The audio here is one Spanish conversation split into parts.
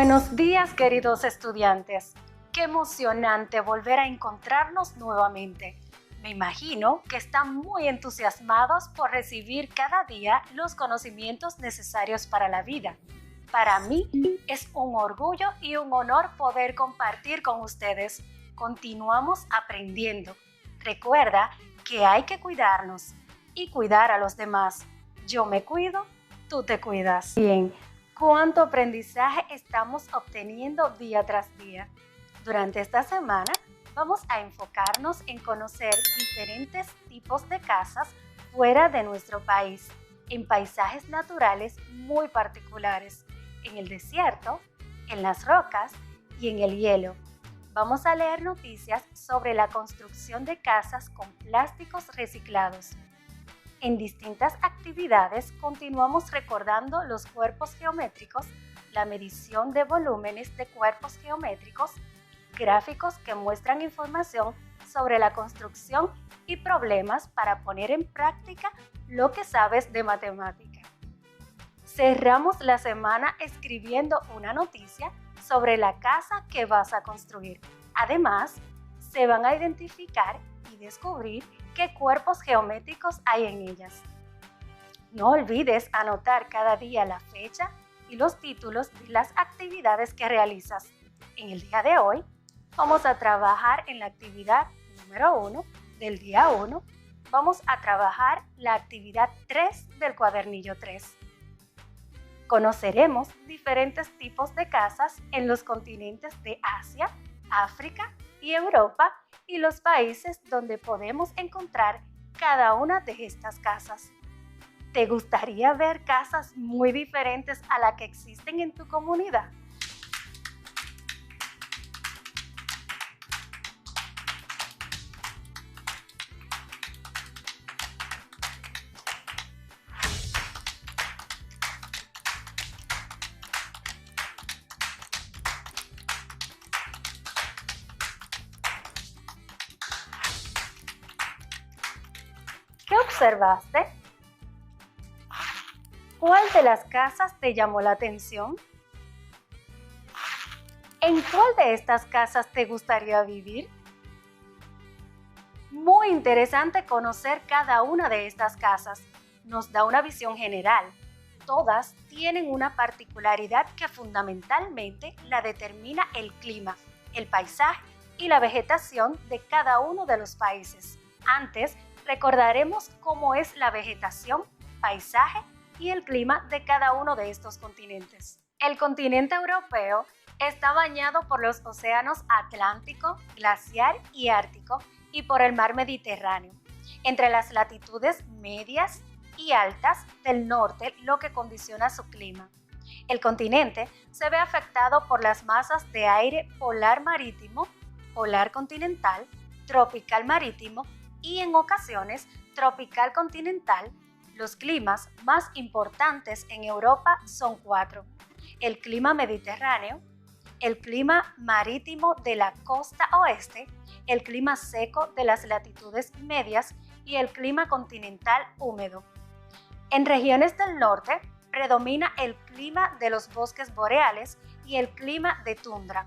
Buenos días, queridos estudiantes. Qué emocionante volver a encontrarnos nuevamente. Me imagino que están muy entusiasmados por recibir cada día los conocimientos necesarios para la vida. Para mí es un orgullo y un honor poder compartir con ustedes. Continuamos aprendiendo. Recuerda que hay que cuidarnos y cuidar a los demás. Yo me cuido, tú te cuidas. Bien, ¿cuánto aprendizaje estamos obteniendo día tras día? Durante esta semana vamos a enfocarnos en conocer diferentes tipos de casas fuera de nuestro país, en paisajes naturales muy particulares, en el desierto, en las rocas y en el hielo. Vamos a leer noticias sobre la construcción de casas con plásticos reciclados. En distintas actividades continuamos recordando los cuerpos geométricos, la medición de volúmenes de cuerpos geométricos, gráficos que muestran información sobre la construcción y problemas para poner en práctica lo que sabes de matemática. Cerramos la semana escribiendo una noticia sobre la casa que vas a construir. Además, se van a identificar y descubrir qué cuerpos geométricos hay en ellas. No olvides anotar cada día la fecha y los títulos de las actividades que realizas. En el día de hoy, vamos a trabajar en la actividad número 1 del día 1. Vamos a trabajar la actividad 3 del cuadernillo 3. Conoceremos diferentes tipos de casas en los continentes de Asia, África y Europa y los países donde podemos encontrar cada una de estas casas. ¿Te gustaría ver casas muy diferentes a las que existen en tu comunidad? ¿Qué observaste? ¿Cuál de las casas te llamó la atención? ¿En cuál de estas casas te gustaría vivir? Muy interesante conocer cada una de estas casas. Nos da una visión general. Todas tienen una particularidad que fundamentalmente la determina el clima, el paisaje y la vegetación de cada uno de los países. Antes, recordaremos cómo es la vegetación, paisaje y el clima de cada uno de estos continentes. El continente europeo está bañado por los océanos Atlántico, Glaciar y Ártico y por el mar Mediterráneo. Entre las latitudes medias y altas del norte, lo que condiciona su clima. El continente se ve afectado por las masas de aire polar marítimo, polar continental, tropical marítimo y en ocasiones tropical continental. Los climas más importantes en Europa son 4. El clima mediterráneo, el clima marítimo de la costa oeste, el clima seco de las latitudes medias y el clima continental húmedo. En regiones del norte predomina el clima de los bosques boreales y el clima de tundra.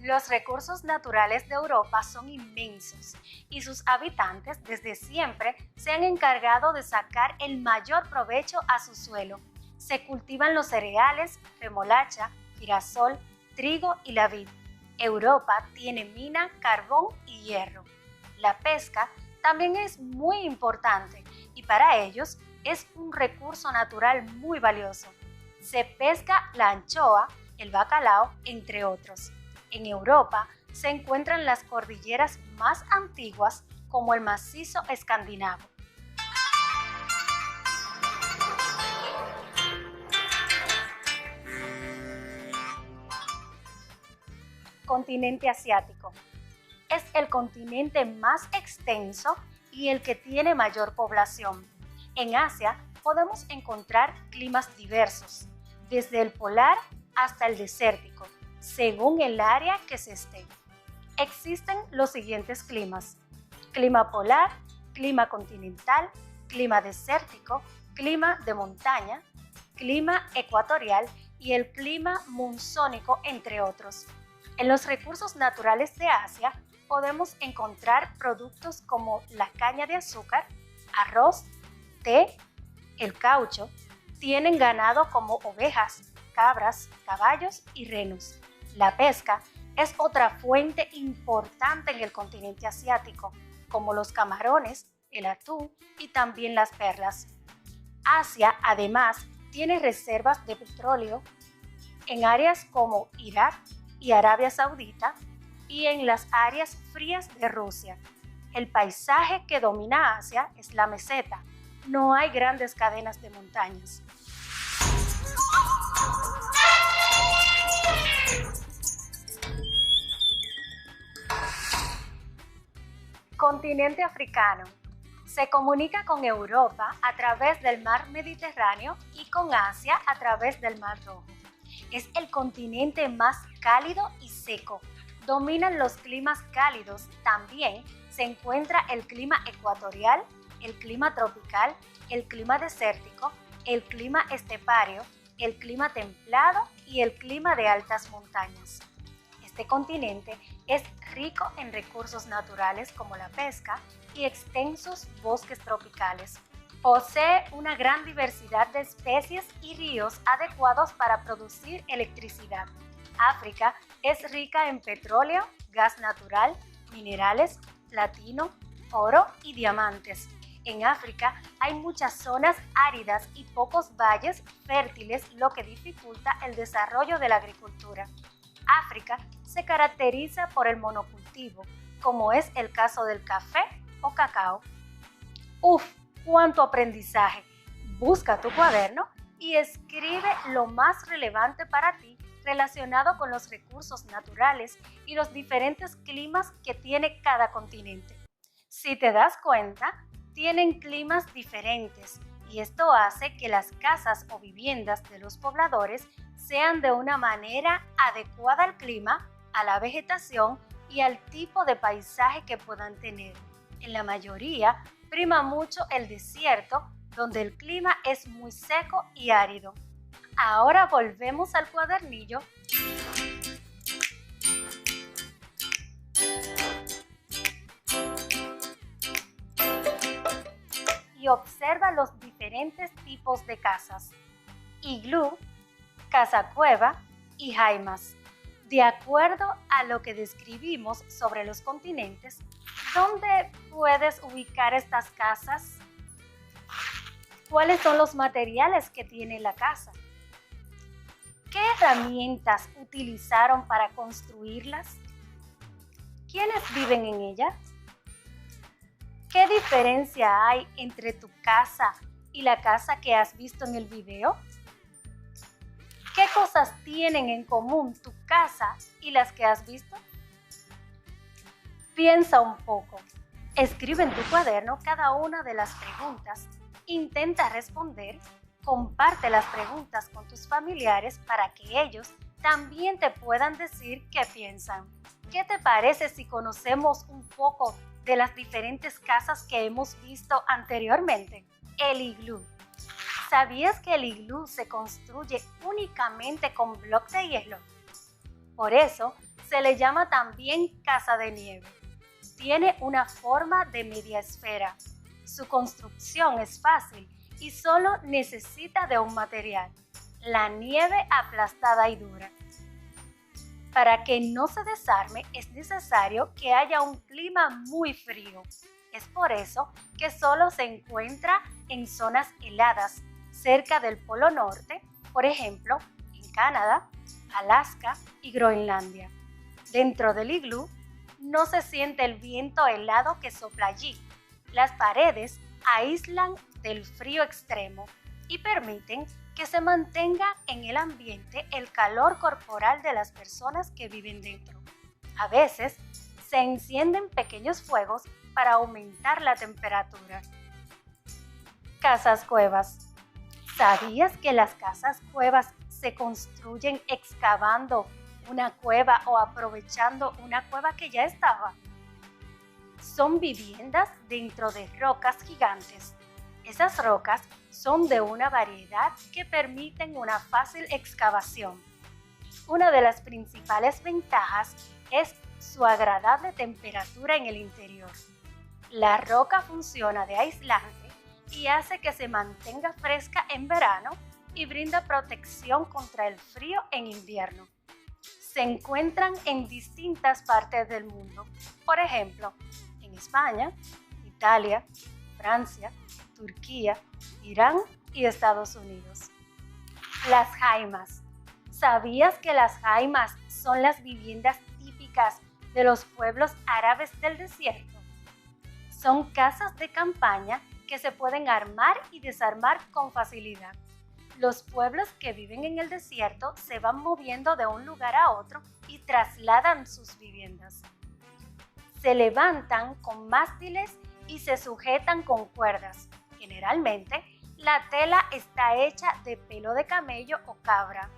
Los recursos naturales de Europa son inmensos y sus habitantes desde siempre se han encargado de sacar el mayor provecho a su suelo. Se cultivan los cereales, remolacha, girasol, trigo y la vid. Europa tiene mina, carbón y hierro. La pesca también es muy importante y para ellos es un recurso natural muy valioso. Se pesca la anchoa, el bacalao, entre otros. En Europa se encuentran las cordilleras más antiguas como el macizo escandinavo. Continente asiático. Es el continente más extenso y el que tiene mayor población. En Asia podemos encontrar climas diversos, desde el polar hasta el desértico, según el área que se esté. Existen los siguientes climas: clima polar, clima continental, clima desértico, clima de montaña, clima ecuatorial y el clima monzónico, entre otros. En los recursos naturales de Asia podemos encontrar productos como la caña de azúcar, arroz, té, el caucho. Tienen ganado como ovejas, cabras, caballos y renos. La pesca es otra fuente importante en el continente asiático, como los camarones, el atún y también las perlas. Asia, además, tiene reservas de petróleo en áreas como Irak y Arabia Saudita y en las áreas frías de Rusia. El paisaje que domina Asia es la meseta. No hay grandes cadenas de montañas. Continente africano. Se comunica con Europa a través del mar Mediterráneo y con Asia a través del mar Rojo. Es el continente más cálido y seco. Dominan los climas cálidos. También se encuentra el clima ecuatorial, el clima tropical, el clima desértico, el clima estepario, el clima templado y el clima de altas montañas. Este continente es rico en recursos naturales como la pesca y extensos bosques tropicales. Posee una gran diversidad de especies y ríos adecuados para producir electricidad. África es rica en petróleo, gas natural, minerales, platino, oro y diamantes. En África hay muchas zonas áridas y pocos valles fértiles, lo que dificulta el desarrollo de la agricultura. África se caracteriza por el monocultivo, como es el caso del café o cacao. ¡Uf! ¡Cuánto aprendizaje! Busca tu cuaderno y escribe lo más relevante para ti relacionado con los recursos naturales y los diferentes climas que tiene cada continente. Si te das cuenta, tienen climas diferentes y esto hace que las casas o viviendas de los pobladores sean de una manera adecuada al clima, a la vegetación y al tipo de paisaje que puedan tener. En la mayoría, prima mucho el desierto, donde el clima es muy seco y árido. Ahora volvemos al cuadernillo y observa los diferentes tipos de casas: iglú, casa cueva y jaimas. De acuerdo a lo que describimos sobre los continentes, ¿dónde puedes ubicar estas casas? ¿Cuáles son los materiales que tiene la casa? ¿Qué herramientas utilizaron para construirlas? ¿Quiénes viven en ella? ¿Qué diferencia hay entre tu casa y la casa que has visto en el video? ¿Qué cosas tienen en común tu casa y las que has visto? Piensa un poco. Escribe en tu cuaderno cada una de las preguntas. Intenta responder. Comparte las preguntas con tus familiares para que ellos también te puedan decir qué piensan. ¿Qué te parece si conocemos un poco de las diferentes casas que hemos visto anteriormente? El iglú. ¿Sabías que el iglú se construye únicamente con bloques de hielo? Por eso se le llama también casa de nieve. Tiene una forma de media esfera. Su construcción es fácil y solo necesita de un material: la nieve aplastada y dura. Para que no se desarme es necesario que haya un clima muy frío. Es por eso que solo se encuentra en zonas heladas, cerca del Polo Norte, por ejemplo, en Canadá, Alaska y Groenlandia. Dentro del iglú no se siente el viento helado que sopla allí. Las paredes aíslan del frío extremo y permiten que se mantenga en el ambiente el calor corporal de las personas que viven dentro. A veces se encienden pequeños fuegos para aumentar la temperatura. Casas cuevas. ¿Sabías que las casas cuevas se construyen excavando una cueva o aprovechando una cueva que ya estaba? Son viviendas dentro de rocas gigantes. Esas rocas son de una variedad que permiten una fácil excavación. Una de las principales ventajas es su agradable temperatura en el interior. La roca funciona de aislante y hace que se mantenga fresca en verano y brinda protección contra el frío en invierno. Se encuentran en distintas partes del mundo, por ejemplo, en España, Italia, Francia, Turquía, Irán y Estados Unidos. Las jaimas. ¿Sabías que las jaimas son las viviendas típicas de los pueblos árabes del desierto? Son casas de campaña que se pueden armar y desarmar con facilidad. Los pueblos que viven en el desierto se van moviendo de un lugar a otro y trasladan sus viviendas. Se levantan con mástiles y se sujetan con cuerdas. Generalmente, la tela está hecha de pelo de camello o cabra.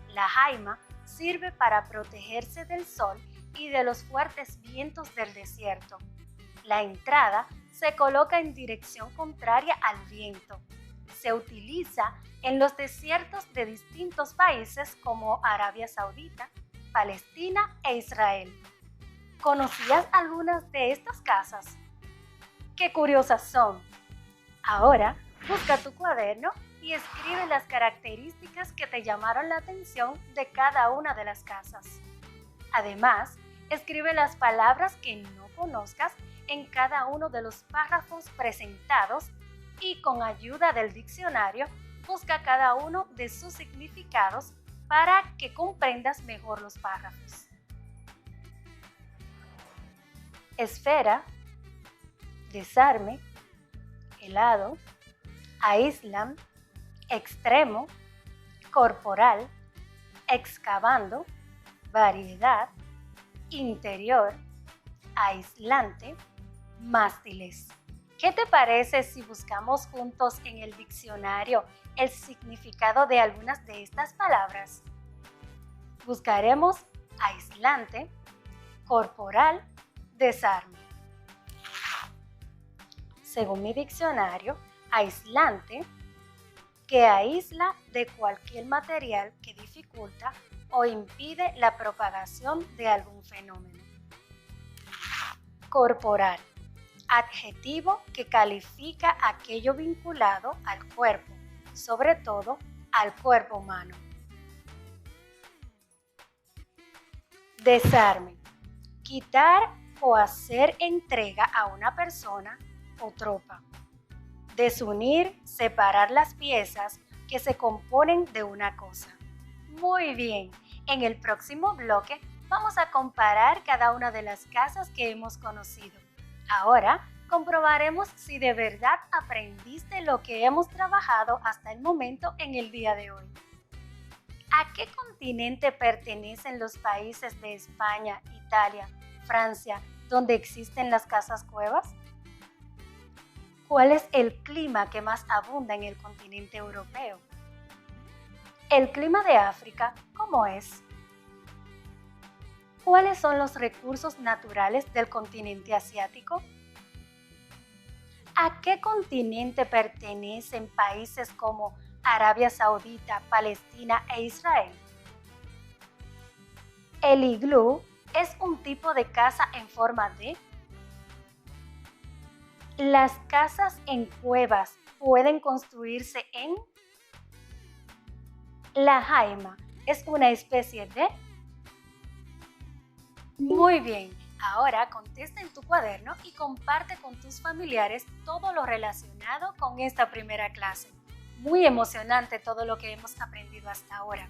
La jaima sirve para protegerse del sol y de los fuertes vientos del desierto. La entrada se coloca en dirección contraria al viento. Se utiliza en los desiertos de distintos países como Arabia Saudita, Palestina e Israel. ¿Conocías algunas de estas casas? ¡Qué curiosas son! Ahora, busca tu cuaderno y escribe las características que te llamaron la atención de cada una de las casas. Además, escribe las palabras que no conozcas en cada uno de los párrafos presentados y con ayuda del diccionario busca cada uno de sus significados para que comprendas mejor los párrafos. Esfera, desarme, helado, aíslan, extremo, corporal, excavando, variedad, interior, aislante, mástiles. ¿Qué te parece si buscamos juntos en el diccionario el significado de algunas de estas palabras? Buscaremos aislante, corporal, desarme. Según mi diccionario, aislante, que aísla de cualquier material que dificulta o impide la propagación de algún fenómeno. Corporal, adjetivo que califica aquello vinculado al cuerpo, sobre todo al cuerpo humano. Desarme, quitar o hacer entrega a una persona o tropa. Desunir, separar las piezas que se componen de una cosa. Muy bien, en el próximo bloque vamos a comparar cada una de las casas que hemos conocido. Ahora comprobaremos si de verdad aprendiste lo que hemos trabajado hasta el momento en el día de hoy. ¿A qué continente pertenecen los países de España, Italia, Francia, donde existen las casas cuevas? ¿Cuál es el clima que más abunda en el continente europeo? ¿El clima de África cómo es? ¿Cuáles son los recursos naturales del continente asiático? ¿A qué continente pertenecen países como Arabia Saudita, Palestina e Israel? El iglú es un tipo de casa en forma de... Las casas en cuevas pueden construirse en... La jaima es una especie de... Muy bien, ahora contesta en tu cuaderno y comparte con tus familiares todo lo relacionado con esta primera clase. Muy emocionante todo lo que hemos aprendido hasta ahora.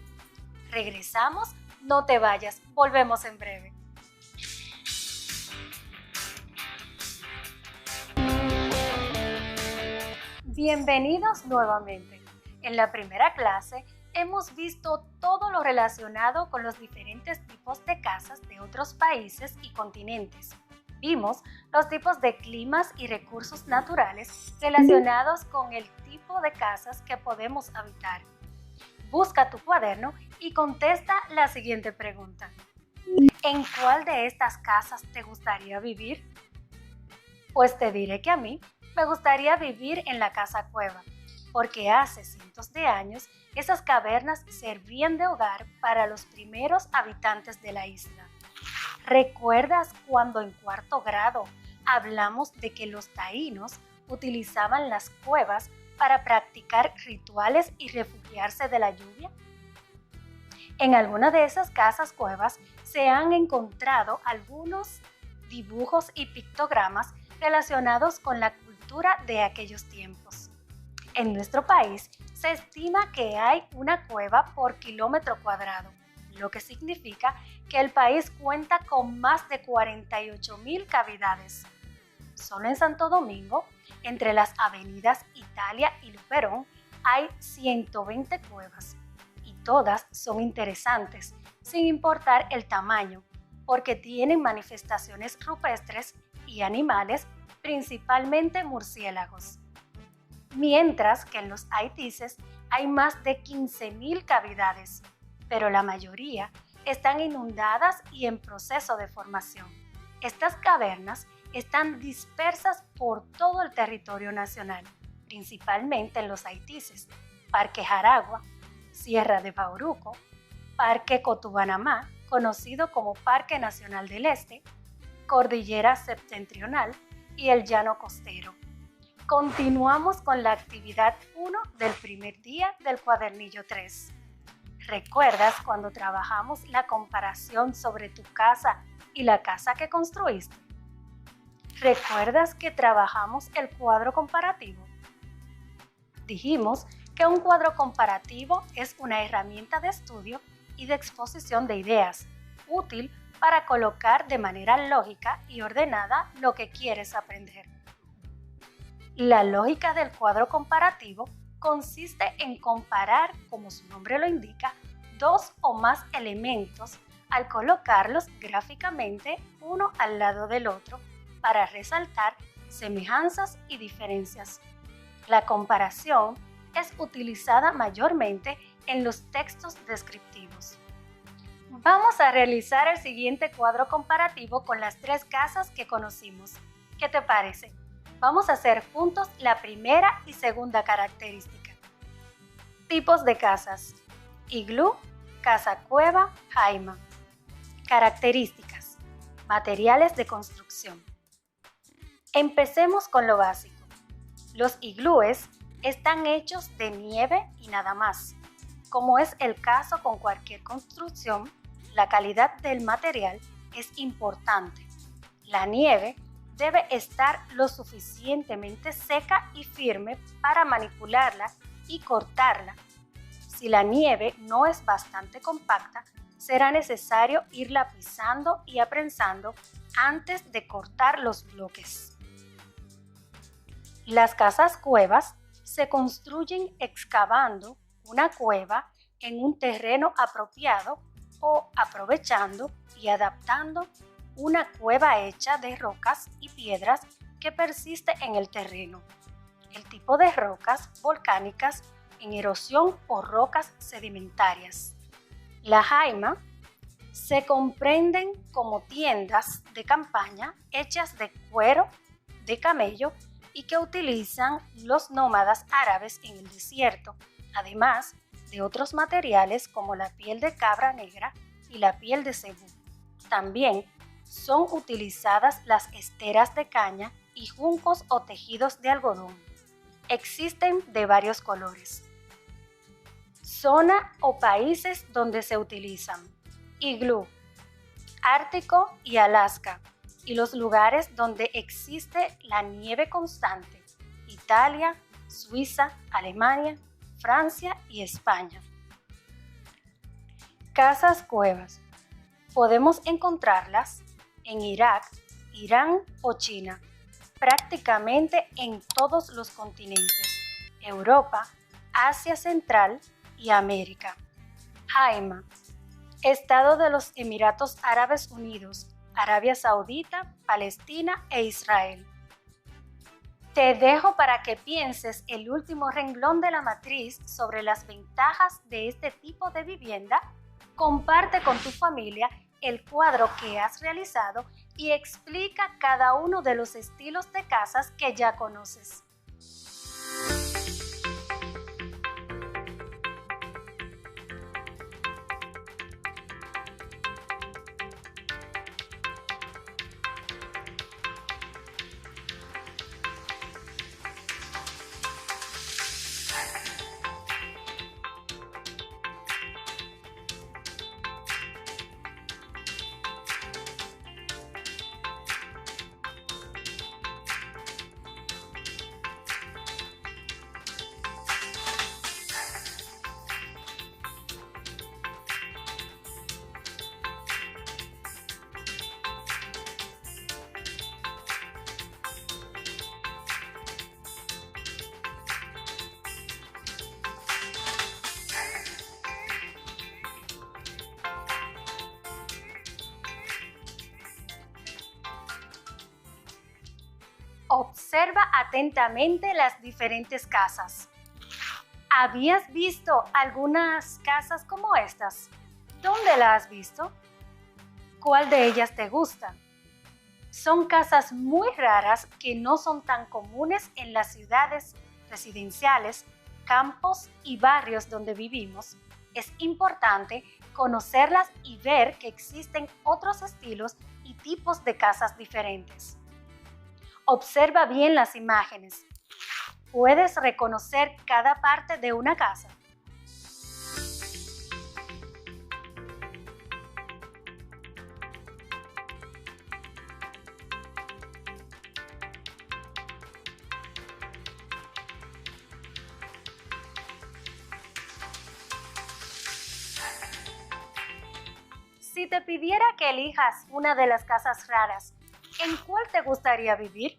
Regresamos, no te vayas, volvemos en breve. Bienvenidos nuevamente. En la primera clase hemos visto todo lo relacionado con los diferentes tipos de casas de otros países y continentes. Vimos los tipos de climas y recursos naturales relacionados con el tipo de casas que podemos habitar. Busca tu cuaderno y contesta la siguiente pregunta. ¿En cuál de estas casas te gustaría vivir? Pues te diré que a mí me gustaría vivir en la casa cueva, porque hace cientos de años esas cavernas servían de hogar para los primeros habitantes de la isla. ¿Recuerdas cuando en cuarto grado hablamos de que los taínos utilizaban las cuevas para practicar rituales y refugiarse de la lluvia? En alguna de esas casas cuevas se han encontrado algunos dibujos y pictogramas relacionados con la cultura de aquellos tiempos. En nuestro país se estima que hay una cueva por kilómetro cuadrado, lo que significa que el país cuenta con más de 48,000 cavidades. Solo en Santo Domingo, entre las avenidas Italia y Luperón, hay 120 cuevas y todas son interesantes, sin importar el tamaño, porque tienen manifestaciones rupestres y animales, principalmente murciélagos. Mientras que en los Aitices hay más de 15,000 cavidades, pero la mayoría están inundadas y en proceso de formación. Estas cavernas están dispersas por todo el territorio nacional, principalmente en los Aitices, Parque Jaragua, Sierra de Bauruco, Parque Cotubanamá, conocido como Parque Nacional del Este, Cordillera Septentrional y el Llano Costero. Continuamos con la actividad 1 del primer día del cuadernillo 3. ¿Recuerdas cuando trabajamos la comparación sobre tu casa y la casa que construiste? ¿Recuerdas que trabajamos el cuadro comparativo? Dijimos que un cuadro comparativo es una herramienta de estudio y de exposición de ideas, útil para colocar de manera lógica y ordenada lo que quieres aprender. La lógica del cuadro comparativo consiste en comparar, como su nombre lo indica, dos o más elementos al colocarlos gráficamente uno al lado del otro para resaltar semejanzas y diferencias. La comparación es utilizada mayormente en los textos descriptivos. Vamos a realizar el siguiente cuadro comparativo con las 3 casas que conocimos. ¿Qué te parece? Vamos a hacer juntos la primera y segunda característica. Tipos de casas: iglú, casa cueva, jaima. Características: materiales de construcción. Empecemos con lo básico. Los iglúes están hechos de nieve y nada más. Como es el caso con cualquier construcción, la calidad del material es importante. La nieve debe estar lo suficientemente seca y firme para manipularla y cortarla. Si la nieve no es bastante compacta, será necesario irla pisando y aprensando antes de cortar los bloques. Las casas cuevas se construyen excavando una cueva en un terreno apropiado o aprovechando y adaptando una cueva hecha de rocas y piedras que persiste en el terreno. El tipo de rocas volcánicas en erosión o rocas sedimentarias. La jaima se comprenden como tiendas de campaña hechas de cuero de camello y que utilizan los nómadas árabes en el desierto, además de otros materiales como la piel de cabra negra y la piel de cebú. También son utilizadas las esteras de caña y juncos o tejidos de algodón. Existen de varios colores. Zona o países donde se utilizan: iglú, Ártico y Alaska, y los lugares donde existe la nieve constante: Italia, Suiza, Alemania, Francia y España. Casas cuevas. Podemos encontrarlas en Irak, Irán o China, prácticamente en todos los continentes: Europa, Asia Central y América. Jaima, Estado de los Emiratos Árabes Unidos, Arabia Saudita, Palestina e Israel. Te dejo para que pienses el último renglón de la matriz sobre las ventajas de este tipo de vivienda. Comparte con tu familia el cuadro que has realizado y explica cada uno de los estilos de casas que ya conoces. Observa atentamente las diferentes casas. ¿Habías visto algunas casas como estas? ¿Dónde las has visto? ¿Cuál de ellas te gusta? Son casas muy raras que no son tan comunes en las ciudades residenciales, campos y barrios donde vivimos. Es importante conocerlas y ver que existen otros estilos y tipos de casas diferentes. Observa bien las imágenes. ¿Puedes reconocer cada parte de una casa? Si te pidiera que elijas una de las casas raras, ¿en cuál te gustaría vivir?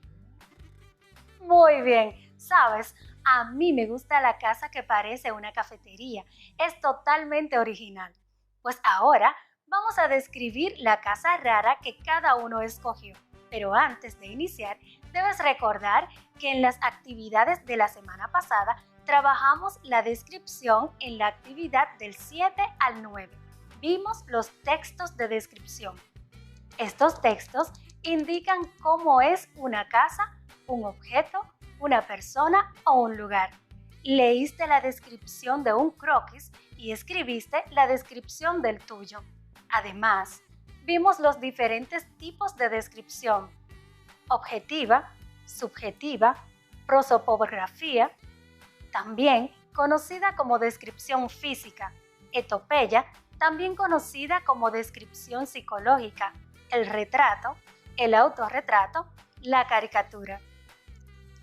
Muy bien, sabes, a mí me gusta la casa que parece una cafetería. Es totalmente original. Pues ahora vamos a describir la casa rara que cada uno escogió. Pero antes de iniciar, debes recordar que en las actividades de la semana pasada trabajamos la descripción en la actividad del 7 al 9. Vimos los textos de descripción. Estos textos indican cómo es una casa, un objeto, una persona o un lugar. Leíste la descripción de un croquis y escribiste la descripción del tuyo. Además, vimos los diferentes tipos de descripción: objetiva, subjetiva, prosopografía, también conocida como descripción física, etopeya, también conocida como descripción psicológica, el retrato, el autorretrato, la caricatura.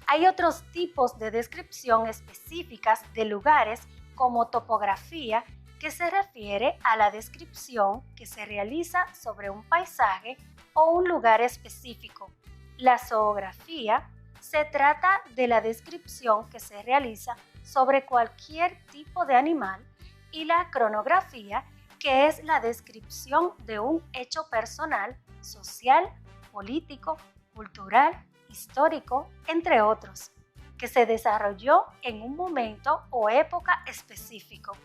Hay otros tipos de descripción específicas de lugares como topografía, que se refiere a la descripción que se realiza sobre un paisaje o un lugar específico. La zoografía se trata de la descripción que se realiza sobre cualquier tipo de animal, y la cronografía, que es la descripción de un hecho personal, social, político, cultural, histórico, entre otros, que se desarrolló en un momento o época específico.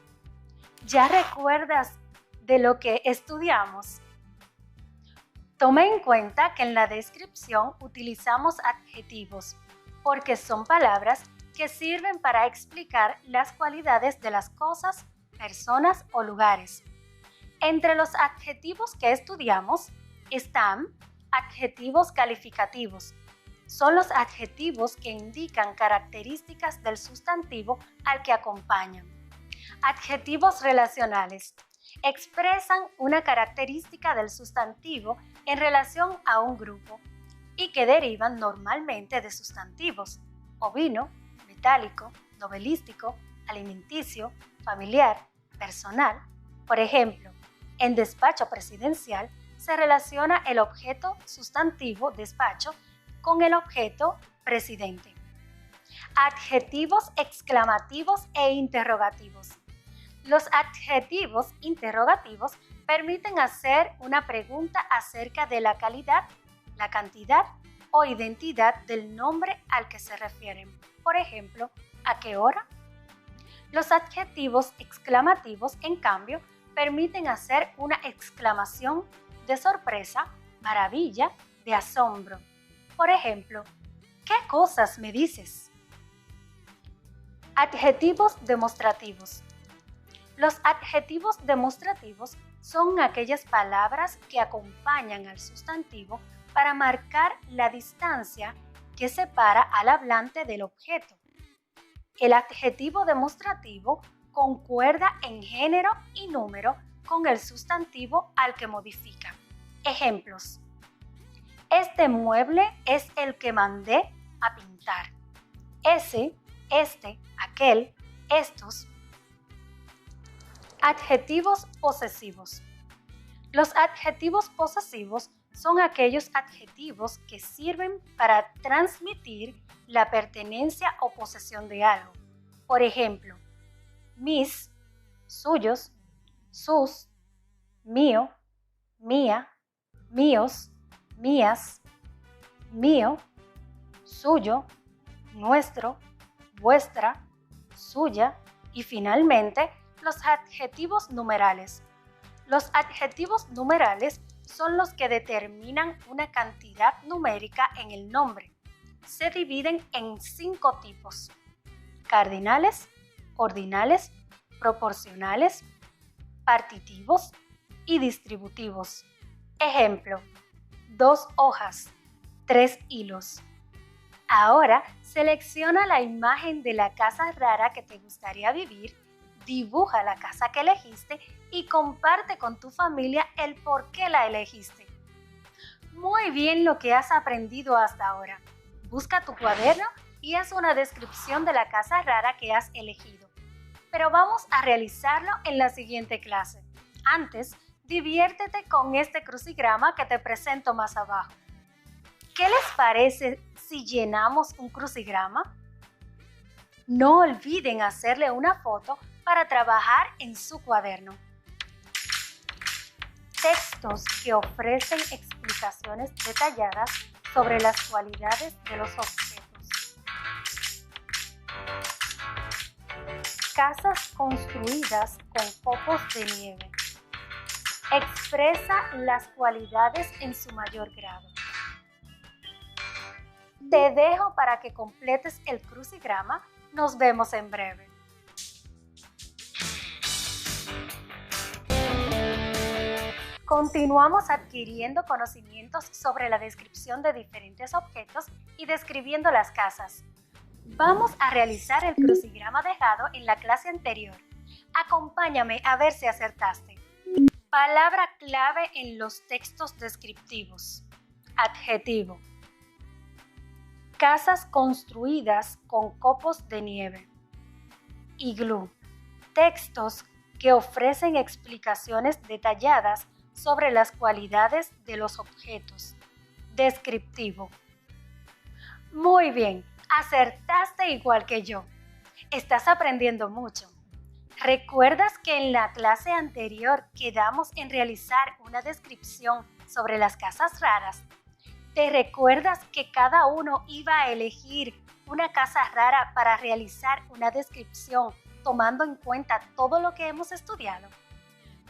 ¿Ya recuerdas de lo que estudiamos? Toma en cuenta que en la descripción utilizamos adjetivos, porque son palabras que sirven para explicar las cualidades de las cosas, personas o lugares. Entre los adjetivos que estudiamos están adjetivos calificativos. Son los adjetivos que indican características del sustantivo al que acompañan. Adjetivos relacionales. Expresan una característica del sustantivo en relación a un grupo y que derivan normalmente de sustantivos: ovino, metálico, novelístico, alimenticio, familiar, personal. Por ejemplo, en despacho presidencial se relaciona el objeto sustantivo despacho con el objeto presidente. Adjetivos exclamativos e interrogativos. Los adjetivos interrogativos permiten hacer una pregunta acerca de la calidad, la cantidad o identidad del nombre al que se refieren. Por ejemplo, ¿a qué hora? Los adjetivos exclamativos, en cambio, permiten hacer una exclamación de sorpresa maravilla, de asombro. Por ejemplo, ¿qué cosas me dices? Adjetivos demostrativos. Los adjetivos demostrativos son aquellas palabras que acompañan al sustantivo para marcar la distancia que separa al hablante del objeto. El adjetivo demostrativo concuerda en género y número con el sustantivo al que modifica. Ejemplos. Este mueble es el que mandé a pintar. Ese, este, aquel, estos. Adjetivos posesivos. Los adjetivos posesivos son aquellos adjetivos que sirven para transmitir la pertenencia o posesión de algo. Por ejemplo, mis, suyos, sus, mío, mía, míos, mías, mío, suyo, nuestro, vuestra, suya y finalmente los adjetivos numerales. Los adjetivos numerales son los que determinan una cantidad numérica en el nombre. Se dividen en 5 tipos: cardinales, ordinales, proporcionales, partitivos y distributivos. Ejemplo: 2 hojas, 3 hilos. Ahora selecciona la imagen de la casa rara que te gustaría vivir, dibuja la casa que elegiste y comparte con tu familia el por qué la elegiste. Muy bien lo que has aprendido hasta ahora. Busca tu cuaderno y haz una descripción de la casa rara que has elegido. Pero vamos a realizarlo en la siguiente clase. Antes, diviértete con este crucigrama que te presento más abajo. ¿Qué les parece si llenamos un crucigrama? No olviden hacerle una foto para trabajar en su cuaderno. Textos que ofrecen explicaciones detalladas sobre las cualidades de los objetos. Casas construidas con copos de nieve. Expresa las cualidades en su mayor grado. Te dejo para que completes el crucigrama. Nos vemos en breve. Continuamos adquiriendo conocimientos sobre la descripción de diferentes objetos y describiendo las casas. Vamos a realizar el crucigrama dejado en la clase anterior. Acompáñame a ver si acertaste. Palabra clave en los textos descriptivos. Adjetivo. Casas construidas con copos de nieve. Iglú. Textos que ofrecen explicaciones detalladas sobre las cualidades de los objetos. Descriptivo. Muy bien, acertaste igual que yo. Estás aprendiendo mucho. ¿Recuerdas que en la clase anterior quedamos en realizar una descripción sobre las casas raras? ¿Te recuerdas que cada uno iba a elegir una casa rara para realizar una descripción tomando en cuenta todo lo que hemos estudiado?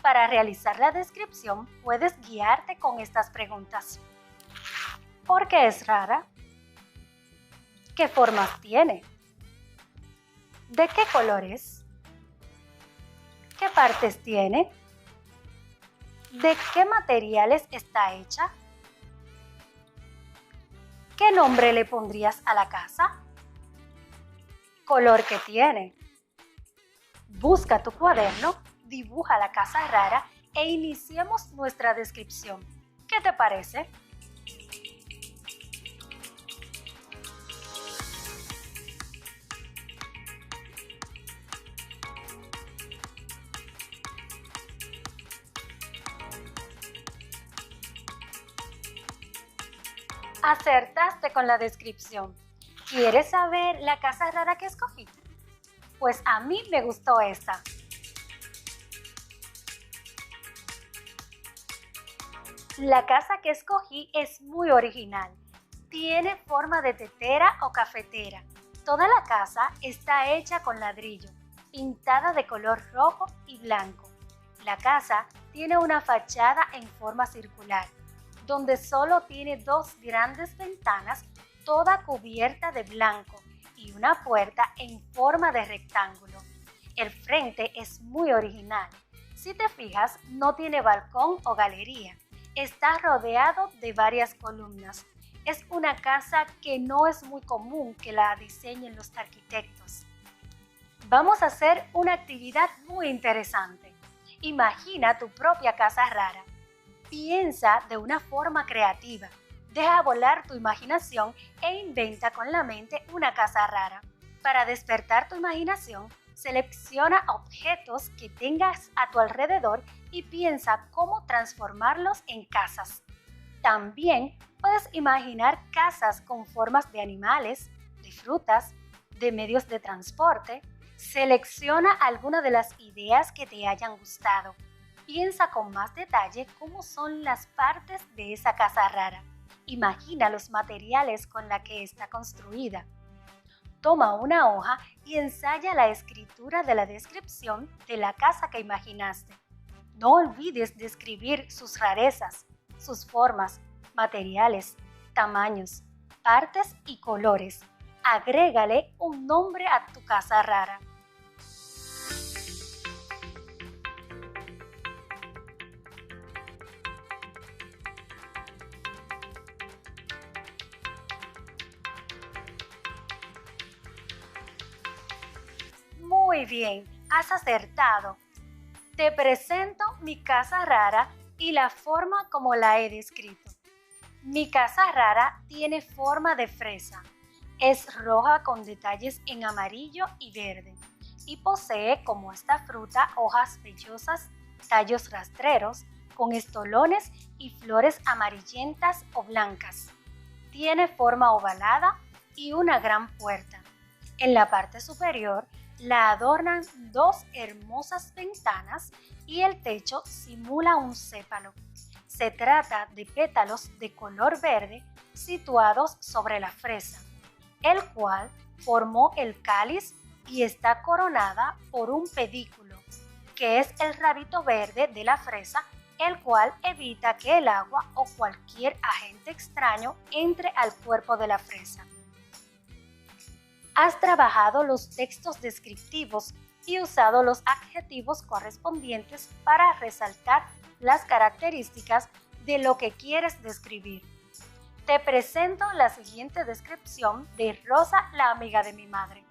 Para realizar la descripción puedes guiarte con estas preguntas. ¿Por qué es rara? ¿Qué formas tiene? ¿De qué color es? ¿Qué partes tiene? ¿De qué materiales está hecha? ¿Qué nombre le pondrías a la casa? ¿Color que tiene? Busca tu cuaderno, dibuja la casa rara e iniciemos nuestra descripción. ¿Qué te parece? Acertaste con la descripción. ¿Quieres saber la casa rara que escogí? Pues a mí me gustó esta. La casa que escogí es muy original. Tiene forma de tetera o cafetera. Toda la casa está hecha con ladrillo, pintada de color rojo y blanco. La casa tiene una fachada en forma circular. donde solo tiene dos grandes ventanas, toda cubierta de blanco, y una puerta en forma de rectángulo. El frente es muy original. Si te fijas, no tiene balcón o galería. Está rodeado de varias columnas. Es una casa que no es muy común que la diseñen los arquitectos. Vamos a hacer una actividad muy interesante. Imagina tu propia casa rara. Piensa de una forma creativa. Deja volar tu imaginación e inventa con la mente una casa rara. Para despertar tu imaginación, selecciona objetos que tengas a tu alrededor y piensa cómo transformarlos en casas. También puedes imaginar casas con formas de animales, de frutas, de medios de transporte. Selecciona alguna de las ideas que te hayan gustado. Piensa con más detalle cómo son las partes de esa casa rara. Imagina los materiales con los que está construida. Toma una hoja y ensaya la escritura de la descripción de la casa que imaginaste. No olvides de escribir sus rarezas, sus formas, materiales, tamaños, partes y colores. Agrégale un nombre a tu casa rara. Muy bien, has acertado. Te presento mi casa rara y la forma como la he descrito. Mi casa rara tiene forma de fresa. Es roja con detalles en amarillo y verde y posee, como esta fruta, hojas vellosas, tallos rastreros, con estolones y flores amarillentas o blancas. Tiene forma ovalada y una gran puerta. En la parte superior la adornan dos hermosas ventanas y el techo simula un sépalo. Se trata de pétalos de color verde situados sobre la fresa, el cual formó el cáliz y está coronada por un pedículo, que es el rabito verde de la fresa, el cual evita que el agua o cualquier agente extraño entre al cuerpo de la fresa. Has trabajado los textos descriptivos y usado los adjetivos correspondientes para resaltar las características de lo que quieres describir. Te presento la siguiente descripción de Rosa, la amiga de mi madre.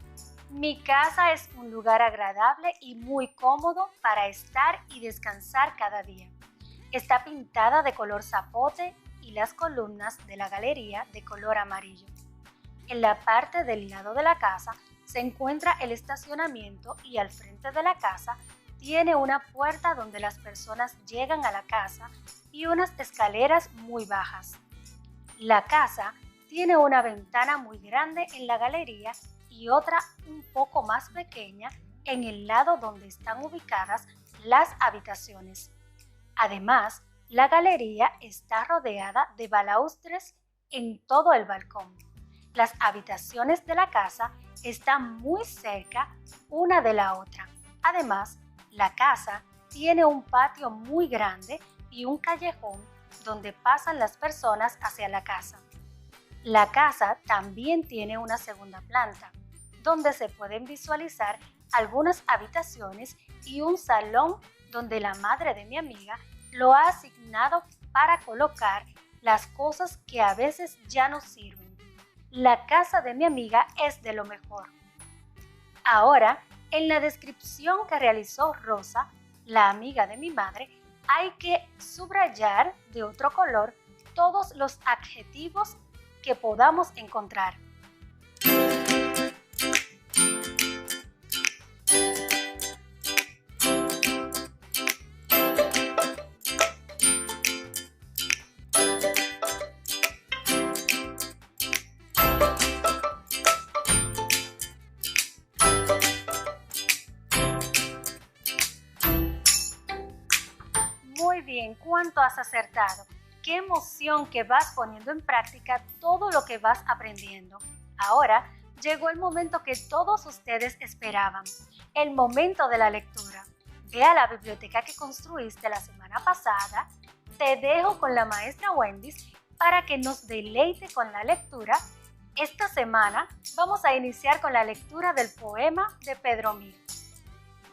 Mi casa es un lugar agradable y muy cómodo para estar y descansar cada día. Está pintada de color zapote y las columnas de la galería de color amarillo. En la parte del lado de la casa se encuentra el estacionamiento y al frente de la casa tiene una puerta donde las personas llegan a la casa y unas escaleras muy bajas. La casa tiene una ventana muy grande en la galería y otra un poco más pequeña en el lado donde están ubicadas las habitaciones. Además, la galería está rodeada de balaustres en todo el balcón. Las habitaciones de la casa están muy cerca una de la otra. Además, la casa tiene un patio muy grande y un callejón donde pasan las personas hacia la casa. La casa también tiene una segunda planta, donde se pueden visualizar algunas habitaciones y un salón donde la madre de mi amiga lo ha asignado para colocar las cosas que a veces ya no sirven. La casa de mi amiga es de lo mejor. Ahora, en la descripción que realizó Rosa, la amiga de mi madre, hay que subrayar de otro color todos los adjetivos que podamos encontrar. Muy bien, ¿cuánto has acertado? Qué emoción que vas poniendo en práctica todo lo que vas aprendiendo. Ahora llegó el momento que todos ustedes esperaban, el momento de la lectura. Ve a la biblioteca que construiste la semana pasada, te dejo con la maestra Wendy para que nos deleite con la lectura. Esta semana vamos a iniciar con la lectura del poema de Pedro Mir.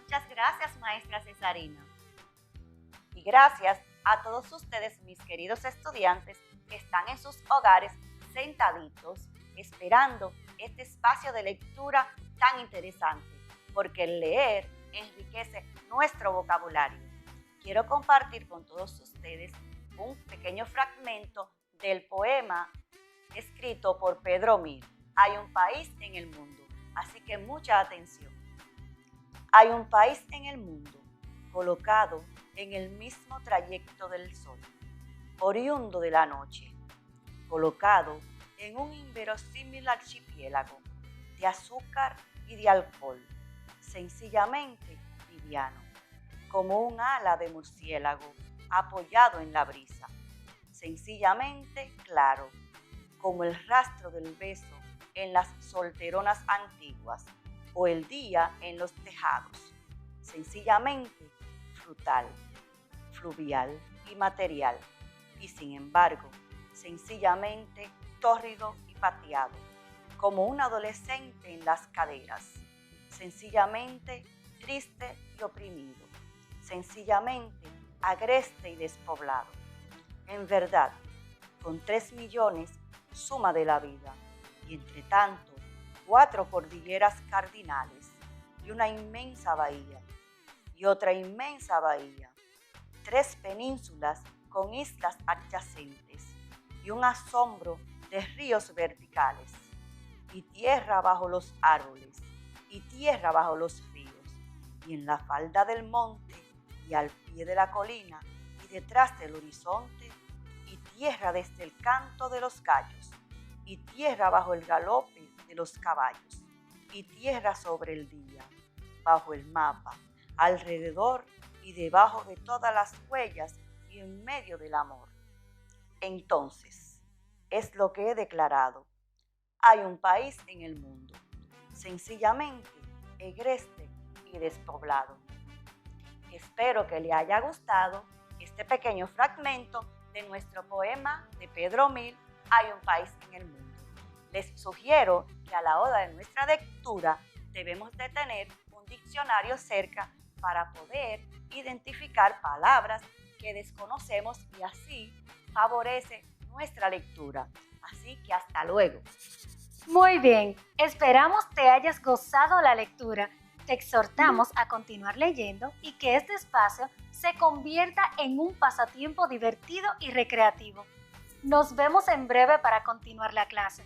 Muchas gracias, maestra Cesarina. Y gracias a todos ustedes, mis queridos estudiantes, que están en sus hogares sentaditos, esperando este espacio de lectura tan interesante, porque el leer enriquece nuestro vocabulario. Quiero compartir con todos ustedes un pequeño fragmento del poema escrito por Pedro Mir. Hay un país en el mundo, así que mucha atención. Hay un país en el mundo, colocado en el mismo trayecto del sol, oriundo de la noche, colocado en un inverosímil archipiélago de azúcar y de alcohol, sencillamente liviano, como un ala de murciélago apoyado en la brisa, sencillamente claro, como el rastro del beso en las solteronas antiguas o el día en los tejados, sencillamente frutal, fluvial y material, y sin embargo, sencillamente tórrido y pateado, como un adolescente en las caderas, sencillamente triste y oprimido, sencillamente agreste y despoblado. En verdad, con 3 millones suma de la vida, y entre tanto 4 cordilleras cardinales y una inmensa bahía, y otra inmensa bahía, 3 penínsulas con islas adyacentes, y un asombro de ríos verticales, y tierra bajo los árboles, y tierra bajo los ríos, y en la falda del monte, y al pie de la colina, y detrás del horizonte, y tierra desde el canto de los gallos, y tierra bajo el galope de los caballos, y tierra sobre el día, bajo el mapa, alrededor y debajo de todas las huellas y en medio del amor. Entonces, es lo que he declarado. Hay un país en el mundo, sencillamente agreste y despoblado. Espero que le haya gustado este pequeño fragmento de nuestro poema de Pedro Mir, Hay un país en el mundo. Les sugiero que a la hora de nuestra lectura debemos de tener un diccionario cerca para poder identificar palabras que desconocemos y así favorece nuestra lectura. Así que hasta luego. Muy bien, esperamos te hayas gozado la lectura. Te exhortamos a continuar leyendo y que este espacio se convierta en un pasatiempo divertido y recreativo. Nos vemos en breve para continuar la clase.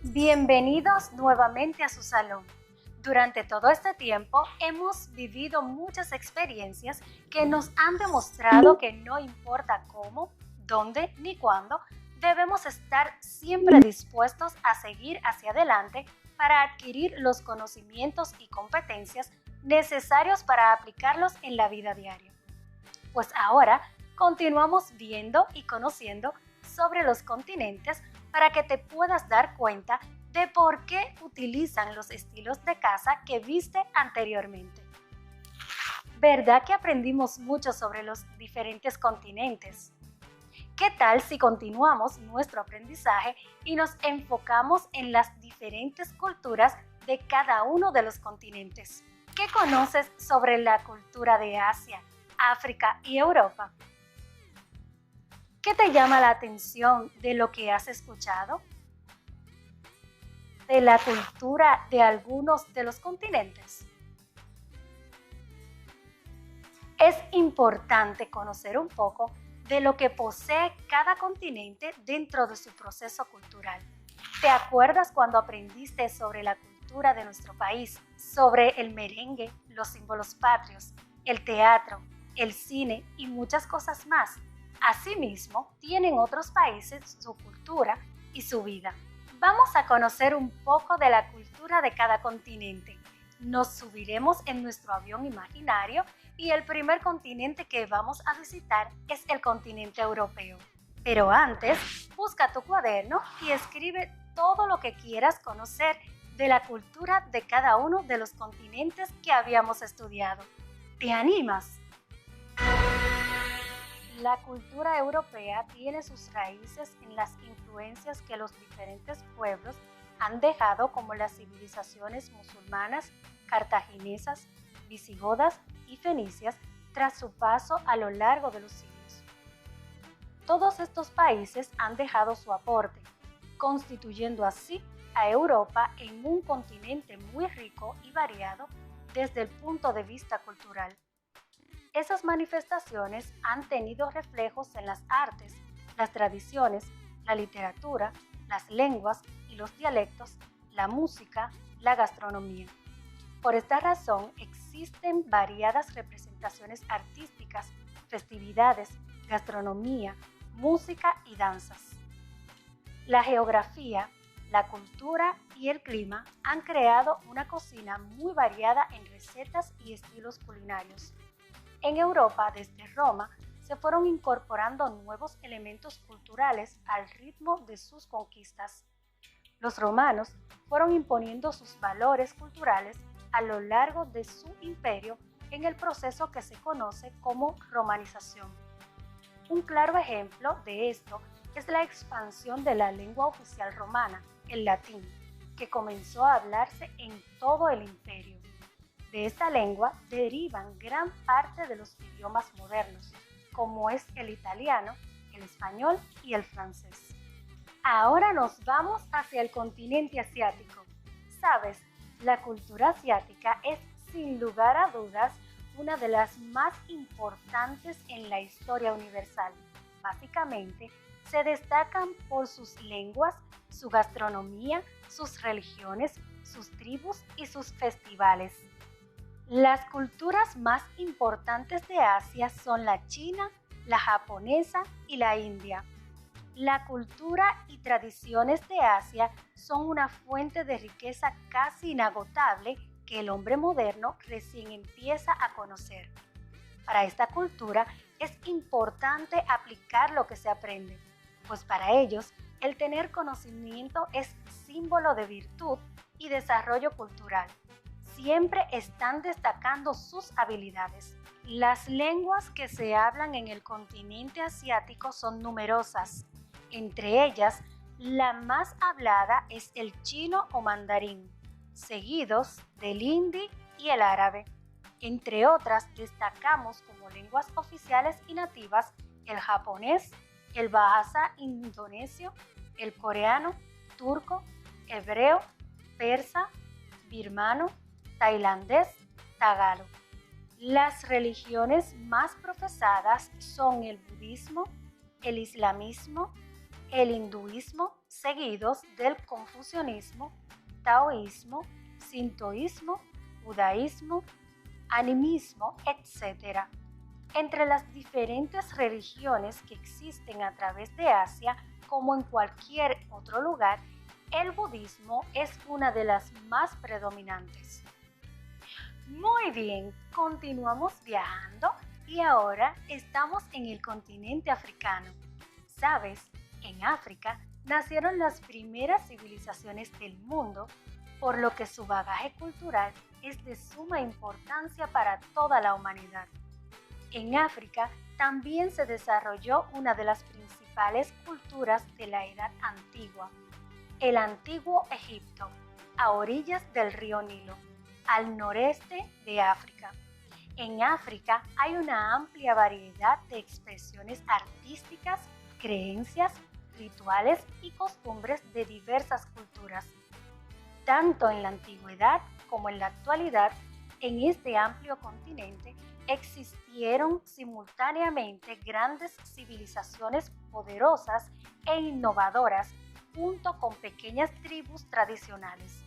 Bienvenidos nuevamente a su salón. Durante todo este tiempo hemos vivido muchas experiencias que nos han demostrado que no importa cómo, dónde ni cuándo, debemos estar siempre dispuestos a seguir hacia adelante para adquirir los conocimientos y competencias necesarios para aplicarlos en la vida diaria. Pues ahora continuamos viendo y conociendo sobre los continentes para que te puedas dar cuenta de por qué utilizan los estilos de casa que viste anteriormente. ¿Verdad que aprendimos mucho sobre los diferentes continentes? ¿Qué tal si continuamos nuestro aprendizaje y nos enfocamos en las diferentes culturas de cada uno de los continentes? ¿Qué conoces sobre la cultura de Asia, África y Europa? ¿Qué te llama la atención de lo que has escuchado? ¿De la cultura de algunos de los continentes? Es importante conocer un poco de lo que posee cada continente dentro de su proceso cultural. ¿Te acuerdas cuando aprendiste sobre la cultura de nuestro país, sobre el merengue, los símbolos patrios, el teatro, el cine y muchas cosas más? Asimismo, tienen otros países su cultura y su vida. Vamos a conocer un poco de la cultura de cada continente. Nos subiremos en nuestro avión imaginario y el primer continente que vamos a visitar es el continente europeo. Pero antes, busca tu cuaderno y escribe todo lo que quieras conocer de la cultura de cada uno de los continentes que habíamos estudiado. ¿Te animas? la cultura europea tiene sus raíces en las influencias que los diferentes pueblos han dejado, como las civilizaciones musulmanas, cartaginesas, visigodas y fenicias, tras su paso a lo largo de los siglos. Todos estos países han dejado su aporte, constituyendo así a Europa en un continente muy rico y variado desde el punto de vista cultural. Esas manifestaciones han tenido reflejos en las artes, las tradiciones, la literatura, las lenguas y los dialectos, la música, la gastronomía. Por esta razón existen variadas representaciones artísticas, festividades, gastronomía, música y danzas. La geografía, la cultura y el clima han creado una cocina muy variada en recetas y estilos culinarios. En Europa, desde Roma, se fueron incorporando nuevos elementos culturales al ritmo de sus conquistas. Los romanos fueron imponiendo sus valores culturales a lo largo de su imperio en el proceso que se conoce como romanización. Un claro ejemplo de esto es la expansión de la lengua oficial romana, el latín, que comenzó a hablarse en todo el imperio. De esta lengua derivan gran parte de los idiomas modernos, como es el italiano, el español y el francés. Ahora nos vamos hacia el continente asiático. ¿Sabes? La cultura asiática es, sin lugar a dudas, una de las más importantes en la historia universal. Básicamente, se destacan por sus lenguas, su gastronomía, sus religiones, sus tribus y sus festivales. Las culturas más importantes de Asia son la china, la japonesa y la india. La cultura y tradiciones de Asia son una fuente de riqueza casi inagotable que el hombre moderno recién empieza a conocer. Para esta cultura es importante aplicar lo que se aprende, pues para ellos el tener conocimiento es símbolo de virtud y desarrollo cultural. Siempre están destacando sus habilidades. Las lenguas que se hablan en el continente asiático son numerosas. Entre ellas, la más hablada es el chino o mandarín, seguidos del hindi y el árabe. Entre otras, destacamos como lenguas oficiales y nativas el japonés, el bahasa indonesio, el coreano, turco, hebreo, persa, birmano, tailandés, tagalo. Las religiones más profesadas son el budismo, el islamismo, el hinduismo, seguidos del confucianismo, taoísmo, sintoísmo, judaísmo, animismo, etc. Entre las diferentes religiones que existen a través de Asia, como en cualquier otro lugar, el budismo es una de las más predominantes. Muy bien, continuamos viajando y ahora estamos en el continente africano. ¿Sabes? En África nacieron las primeras civilizaciones del mundo, por lo que su bagaje cultural es de suma importancia para toda la humanidad. En África también se desarrolló una de las principales culturas de la Edad Antigua, el Antiguo Egipto, a orillas del río Nilo, al noreste de África. En África hay una amplia variedad de expresiones artísticas, creencias, rituales y costumbres de diversas culturas. Tanto en la antigüedad como en la actualidad, en este amplio continente existieron simultáneamente grandes civilizaciones poderosas e innovadoras junto con pequeñas tribus tradicionales.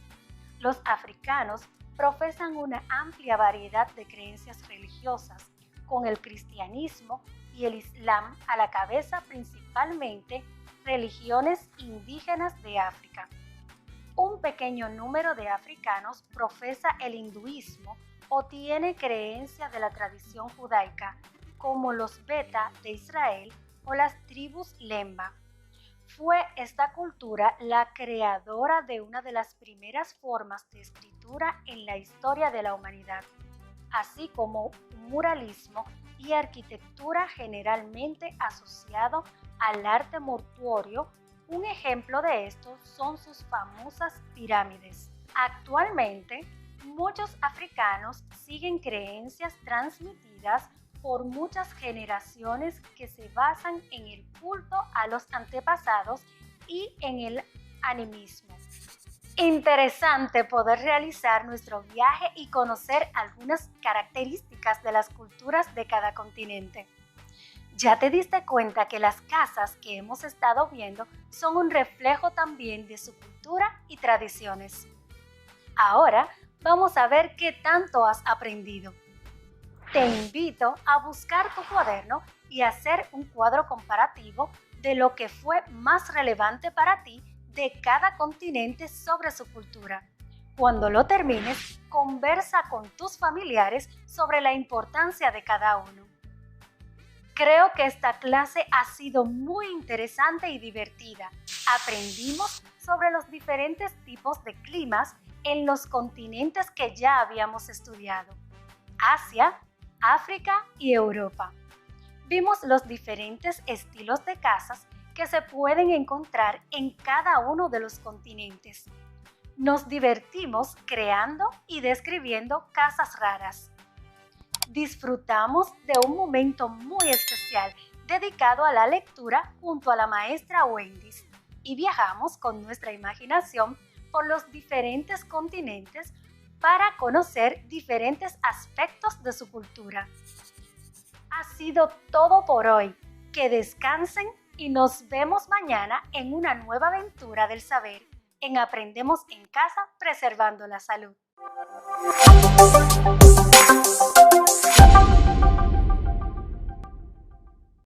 Los africanos profesan una amplia variedad de creencias religiosas, con el cristianismo y el islam a la cabeza, principalmente religiones indígenas de África. Un pequeño número de africanos profesa el hinduismo o tiene creencia de la tradición judaica, como los Beta de Israel o las tribus Lemba. Fue esta cultura la creadora de una de las primeras formas de escritura en la historia de la humanidad, así como un muralismo y arquitectura generalmente asociado al arte mortuorio. Un ejemplo de esto son sus famosas pirámides. Actualmente, muchos africanos siguen creencias transmitidas por muchas generaciones que se basan en el culto a los antepasados y en el animismo. Interesante poder realizar nuestro viaje y conocer algunas características de las culturas de cada continente. ¿Ya te diste cuenta que las casas que hemos estado viendo son un reflejo también de su cultura y tradiciones? Ahora vamos a ver qué tanto has aprendido. Te invito a buscar tu cuaderno y hacer un cuadro comparativo de lo que fue más relevante para ti de cada continente sobre su cultura. Cuando lo termines, conversa con tus familiares sobre la importancia de cada uno. Creo que esta clase ha sido muy interesante y divertida. Aprendimos sobre los diferentes tipos de climas en los continentes que ya habíamos estudiado: Asia, África y Europa. Vimos los diferentes estilos de casas que se pueden encontrar en cada uno de los continentes. Nos divertimos creando y describiendo casas raras. Disfrutamos de un momento muy especial dedicado a la lectura junto a la maestra Wendy y viajamos con nuestra imaginación por los diferentes continentes para conocer diferentes aspectos de su cultura. Ha sido todo por hoy. Que descansen y nos vemos mañana en una nueva aventura del saber en Aprendemos en Casa, preservando la salud.